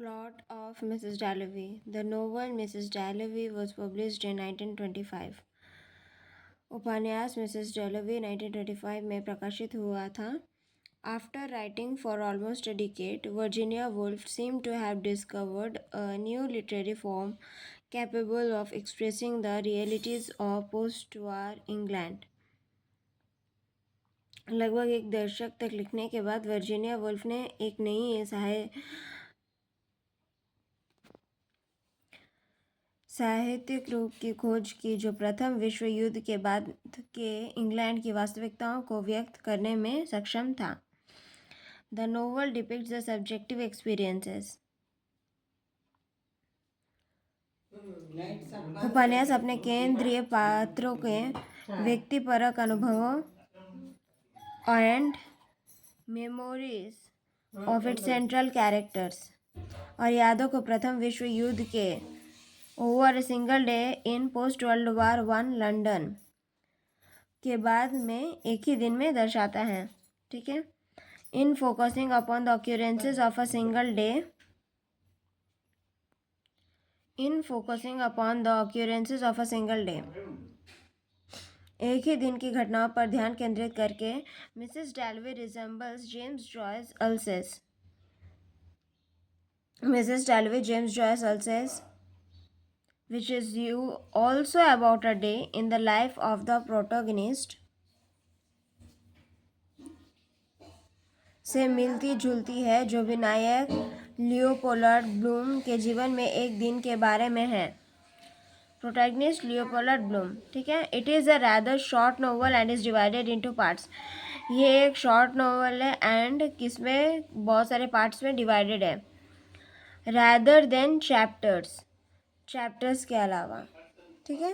Plot of Mrs. Dalloway. The novel Mrs. Dalloway was published in 1925. उपन्यास Mrs डैलोवे 1925 में प्रकाशित हुआ था. After writing for almost a decade, Virginia Woolf seemed to have discovered a new literary form capable of expressing the realities of post-war England. लगभग एक दशक तक लिखने के बाद वर्जीनिया वुल्फ ने एक नई साहित्यिक रूप की खोज की जो प्रथम विश्व युद्ध के बाद के इंग्लैंड की वास्तविकताओं को व्यक्त करने में सक्षम था. The novel depicts the subjective experiences. उपन्यास अपने केंद्रीय पात्रों के व्यक्तिपरक अनुभवों and memories of its central characters और यादों को प्रथम विश्व युद्ध के over a single day in post world War one London के बाद में एक ही दिन में दर्शाता है. ठीक है. In focusing upon the occurrences of a single day एक ही दिन की घटनाओं पर ध्यान केंद्रित करके Mrs Dalloway resembles James Joyce Ulysses which is you also about a day in the life of the protagonist से मिलती जुलती है जो भी नायक लियोपोल्ड ब्लूम के जीवन में एक दिन के बारे में है. Protagonist Leopold Bloom. ठीक है. It is a rather short novel and is divided into parts. ये एक शॉर्ट नोवेल है एंड किसमें बहुत सारे पार्ट्स में डिवाइडेड है. रैदर देन चैप्टर्स के अलावा. ठीक है.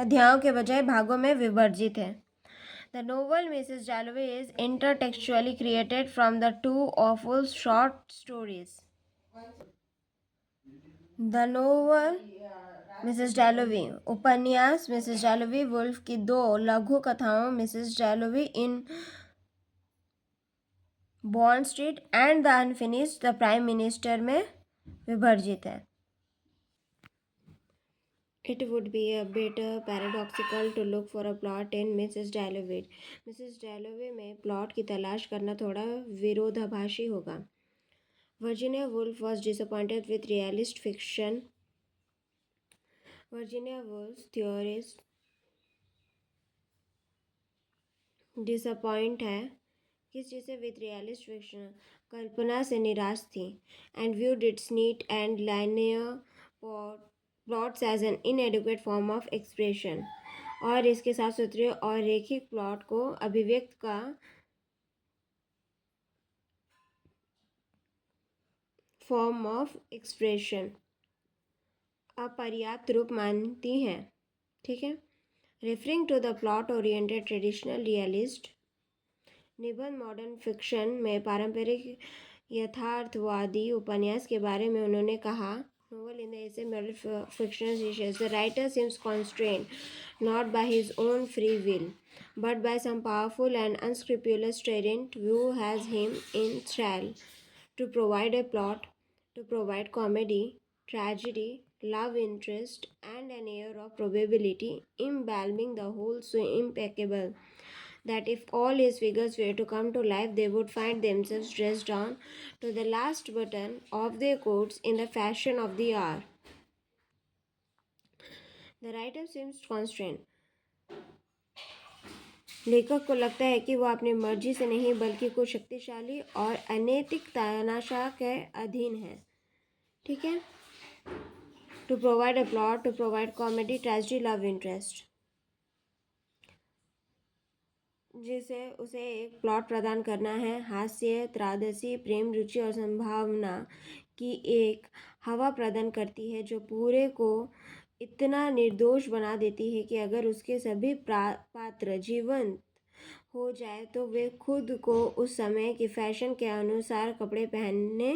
अध्यायों के बजाय भागों में विभाजित है. The novel Mrs. Dalloway is intertextually created from the two awful short stories. The novel Mrs. Dalloway. उपन्यास मिसेस डैलोवे वुल्फ की दो लघु कथाओं Mrs डैलोवे in bond street and the unfinished the prime minister में विभाजित है. It would be a bit paradoxical to look for a plot in Mrs. Dalloway. Mrs. Dalloway में plot की तलाश करना थोड़ा विरोधाभासी होगा. Virginia Woolf was disappointed with realist fiction. Virginia Woolf's theories disappoint है किस चीज़ से with realist fiction कल्पना से निराश थी and viewed its neat and linear plots as an inadequate form of expression. और इसके साफ सुथरे और रेखिक प्लॉट को अभिव्यक्त का फॉर्म ऑफ एक्सप्रेशन अपर्याप्त रूप मानती हैं. ठीक है. Referring to the plot oriented traditional realist निबंध मॉडर्न फिक्शन में पारंपरिक यथार्थवादी उपन्यास के बारे में उन्होंने कहा. Novel in the essay modern fictional issues. The writer seems constrained not by his own free will, but by some powerful and unscrupulous tyrant who has him in thrall to provide a plot, to provide comedy, tragedy, love interest, and an air of probability, embalming the whole so impeccable that if all his figures were to come to life, they would find themselves dressed down to the last button of their coats in the fashion of the hour. The writer seems constrained. लेखक को लगता है कि वह अपनी मर्जी से नहीं बल्कि कुछ शक्तिशाली और अनैतिक तानाशाह के अधीन है. ठीक है. To provide a plot, to provide comedy, tragedy, love interest, जिसे उसे एक प्लॉट प्रदान करना है. हास्य, त्रासदी, प्रेम, रुचि और संभावना की एक हवा प्रदान करती है जो पूरे को इतना निर्दोष बना देती है कि अगर उसके सभी पात्र जीवंत हो जाए तो वे खुद को उस समय की फैशन के अनुसार कपड़े पहने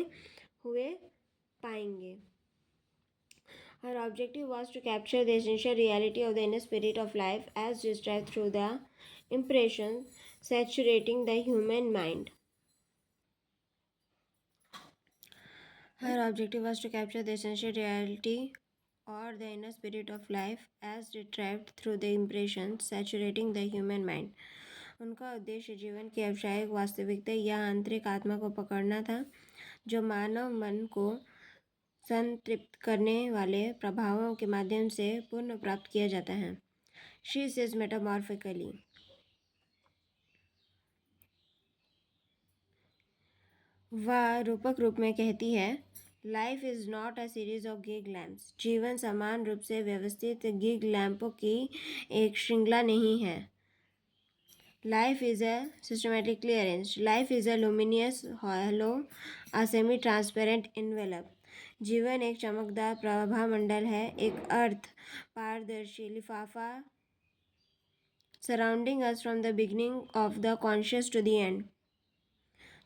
हुए पाएंगे. Her objective was to capture the essential reality of the inner spirit of life as described through the impressions saturating the human mind. Her objective was to capture the essential reality or the inner spirit of life as retrieved through the impressions saturating the human mind. उनका उद्देश्य जीवन की औपचारिक वास्तविकता या आंतरिक आत्मा को पकड़ना था जो मानव मन को संतृप्त करने वाले प्रभावों के माध्यम से पुनः प्राप्त किया जाता है. She says metamorphically. वह रूपक रूप में कहती है, life is not a series of gig lamps. जीवन समान रूप से व्यवस्थित गिग लैंपों की एक श्रृंखला नहीं है. Life is a systematically arranged. Life is a luminous halo, a semi transparent envelope. जीवन एक चमकदार प्रभामंडल है, एक अर्थ पारदर्शी लिफाफा surrounding us from the beginning of the conscious to the end,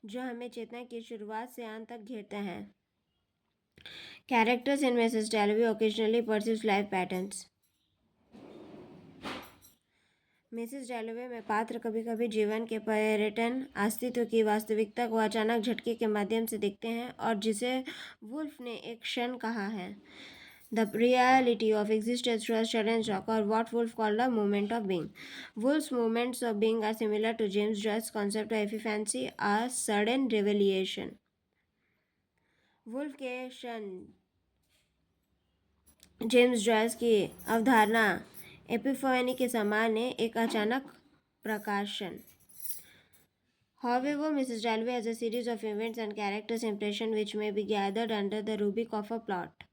जो हमें चेतना की शुरुआत से अंत तक घेरता है. Characters in Mrs Dalloway occasionally perceives life patterns. Mrs Dalloway में पात्र कभी कभी जीवन के पर्यटन अस्तित्व की वास्तविकता को अचानक झटके के माध्यम से देखते हैं और जिसे वुल्फ ने एक क्षण कहा है, the reality of existence through a sudden shock, और what Woolf called the moment of being. Woolf's moments of being are similar to James Joyce concept of epiphany, a sudden revelation. Woolf के क्षण James Joyce की अवधारणा epiphany के समान है, एक अचानक प्रकाशन. However, Mrs. Dalloway has a series of events and characters impression which may be gathered under the rubric of a plot.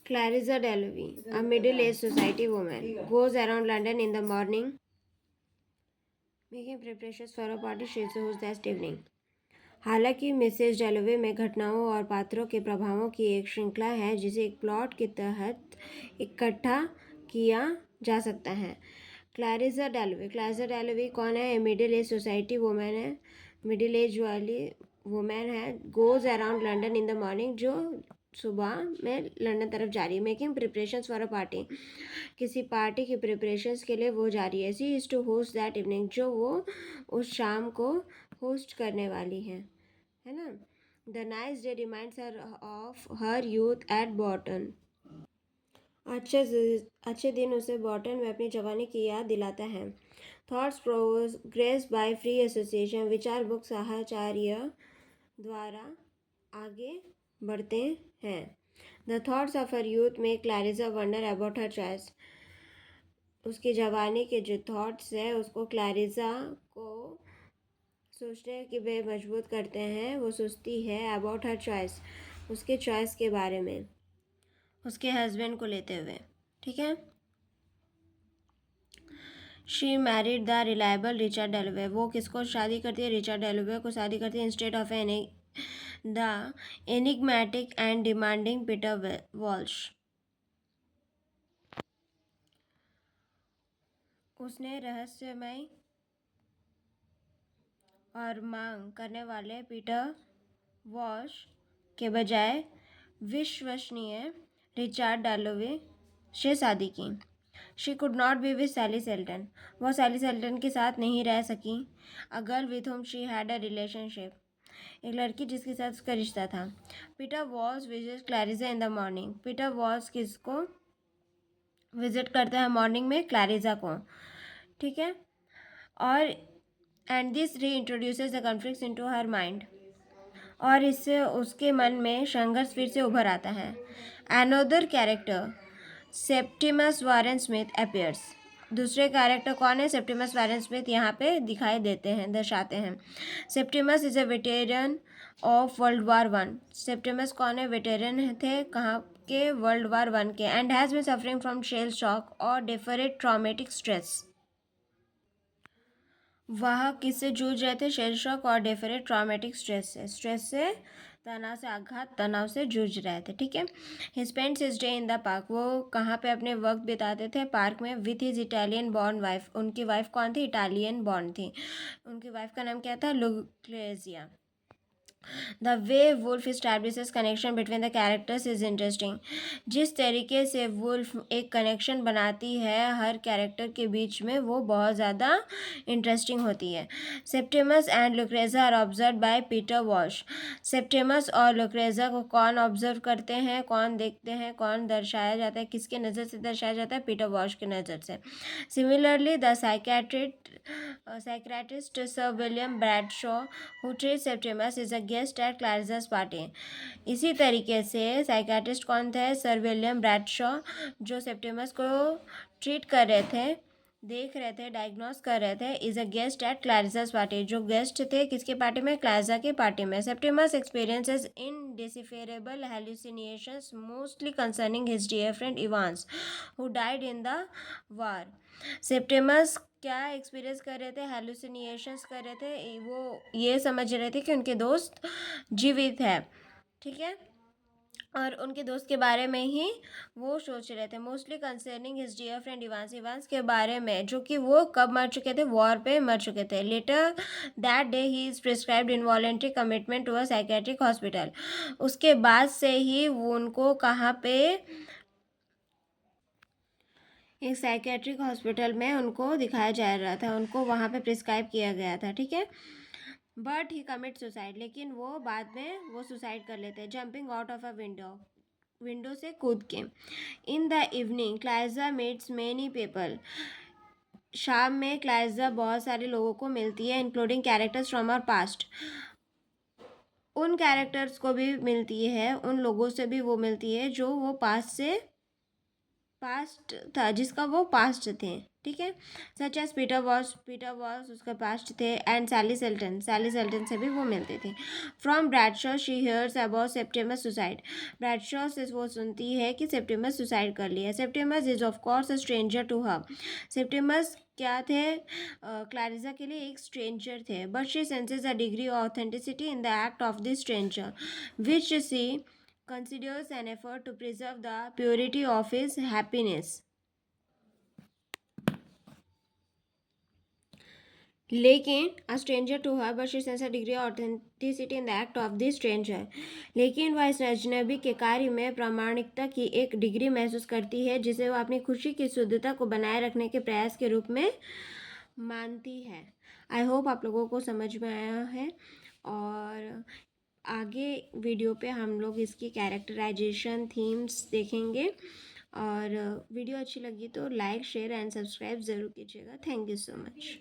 Clarissa Dalloway, a middle-aged society woman, goes around London in the morning making preparations for a party she is to host that evening. हालांकि Mrs डैलोवे में घटनाओं और पात्रों के प्रभावों की एक श्रृंखला है जिसे एक प्लॉट के तहत इकट्ठा किया जा सकता है. क्लैरिसा डैलोवे कौन है? मिडिल एज सोसाइटी वुमेन है, मिडिल एज वाली वुमेन है. Goes around London in the morning, जो सुबह में लंदन तरफ जा रही है. Making preparations for a party, किसी पार्टी की प्रिपरेशंस के लिए वो जा रही है. She is to host that evening, जो वो उस शाम को होस्ट करने वाली है ना. The nice day reminds her of her youth at Bourton. अच्छे दिन उसे बॉटन में अपनी जवानी की याद दिलाता है. Thoughts progress by free association, विचार बुक साहचर्य द्वारा आगे बढ़ते हैं. The thoughts of her youth में Clarissa wonder about her choice. उसकी जवानी के जो थॉट्स है उसको क्लैरिसा को सोचने की वे मजबूत करते हैं. वो सोचती है अबाउट हर चॉइस, उसके चॉइस के बारे में, उसके हस्बैंड को लेते हुए. ठीक है. She married the reliable Richard डैलोवे. वो किसको शादी करती है? रिचर्ड डैलोवे को शादी करती है instead of the enigmatic and demanding Peter Walsh. उसने रहस्यमय और मांग करने वाले पीटर वॉल्श के बजाय विश्वसनीय रिचर्ड डैलोवे से शादी की. She could not be with Sally Seton. वह सैली सेल्टन के साथ नहीं रह सकी. A girl with whom she had a relationship. एक लड़की जिसके साथ उसका रिश्ता था. Peter Walsh visit Clarissa in the morning. Peter Walsh किसको विजिट करता है मॉर्निंग में? क्लैरिसा को. ठीक है. और and this reintroduces the conflicts into her mind. और इससे उसके मन में संघर्ष फिर से उभर आता है. Another character Septimus Warren Smith appears. दूसरे कैरेक्टर कौन है? सेप्टिमस वारेन स्मिथ यहाँ पे दिखाई देते हैं, दर्शाते हैं. Septimus is a veteran of World War One. Septimus कौन है? वेटेरियन थे. कहाँ के? वर्ल्ड वार वन के. And has been suffering from shell shock और डिफरेंट ट्रॉमेटिक स्ट्रेस. वह किससे जूझ रहे थे? शेल शॉक और डिफरेंट ट्रॉमेटिक स्ट्रेस से तनाव से, आघात तनाव से जूझ रहे थे. ठीक है. He spends his day in the park. वो कहाँ पे अपने वक्त बिताते थे? पार्क में. With his Italian born wife. उनकी वाइफ कौन थी? इटालियन बॉर्न थी. उनकी वाइफ का नाम क्या था? Lucrezia. The way Woolf establishes connection between the characters is interesting. जिस तरीके से वुल्फ एक कनेक्शन बनाती है हर कैरेक्टर के बीच में, वो बहुत ज़्यादा इंटरेस्टिंग होती है। Septimus and Lucrezia are observe by Peter Walsh. Septimus और लुक्रेजा को कौन ऑब्जर्व करते हैं, कौन देखते हैं, कौन दर्शाया जाता है, किसके नज़र से दर्शाया जाता है? पीटर वॉश की नज़र से। Similarly the psychiatrist sir William Bradshaw who treats Septimus is a guest at Clarissa's party। इसी तरीके से साइकाट्रिस्ट कौन थे? सर विलियम ब्रैडशॉ, जो सेप्टिमस को ट्रीट कर रहे थे, देख रहे थे, डायग्नोस कर रहे थे। Is a guest at Clarissa's party, जो गेस्ट थे किसके पार्टी में? क्लैरिसा की पार्टी में। Septimus experiences indecipherable hallucinations mostly concerning his dear friend Evans who died in the war। Septimus क्या एक्सपीरियंस कर रहे थे? हेलुसिनेशंस कर रहे थे। वो ये समझ रहे थे कि उनके दोस्त जीवित है, ठीक है, और उनके दोस्त के बारे में ही वो सोच रहे थे। Mostly concerning his dear friend Evans, Evans के बारे में, जो कि वो कब मर चुके थे? वॉर पे मर चुके थे। Later that day he is prescribed involuntary commitment to a psychiatric hospital. उसके बाद से ही वो उनको कहाँ पे? एक साइकेट्रिक हॉस्पिटल में उनको दिखाया जा रहा था, उनको वहाँ पे प्रिस्क्राइब किया गया था, ठीक है। बट ही कमिट सुसाइड, लेकिन वो बाद में वो सुसाइड कर लेते हैं। Jumping out of a window से कूद के। In the evening Clarissa meets many people. शाम में क्लाइजा बहुत सारे लोगों को मिलती है, including characters from our past. उन कैरेक्टर्स को भी मिलती है, उन लोगों से भी वो मिलती है जो वो पास्ट था, जिसका वो पास्ट थे, ठीक है। सच एज पीटर वॉस उसका पास्ट थे। एंड सैली सेल्टन से भी वो मिलते थे। From Bradshaw she hears about Septimus suicide. Bradshaw से वो सुनती है कि सेप्टिमस सुसाइड कर लिया। Septimus is of course a stranger to her. Septimus क्या थे? क्लैरिसा के लिए एक स्ट्रेंजर थे। But she senses a degree of authenticity in the act of the stranger which she considers an effort to preserve the purity of his happiness। लेकिन a stranger to her but she senses a degree of authenticity in the act of the stranger। लेकिन वह इस अजनबी के कार्य में प्रामाणिकता की एक डिग्री महसूस करती है, जिसे वह अपनी खुशी की शुद्धता को बनाए रखने के प्रयास के रूप में मानती है। आई होप आप लोगों को समझ में आया है, और आगे वीडियो पे हम लोग इसकी कैरेक्टराइजेशन थीम्स देखेंगे। और वीडियो अच्छी लगी तो लाइक शेयर एंड सब्सक्राइब ज़रूर कीजिएगा। Thank you so much.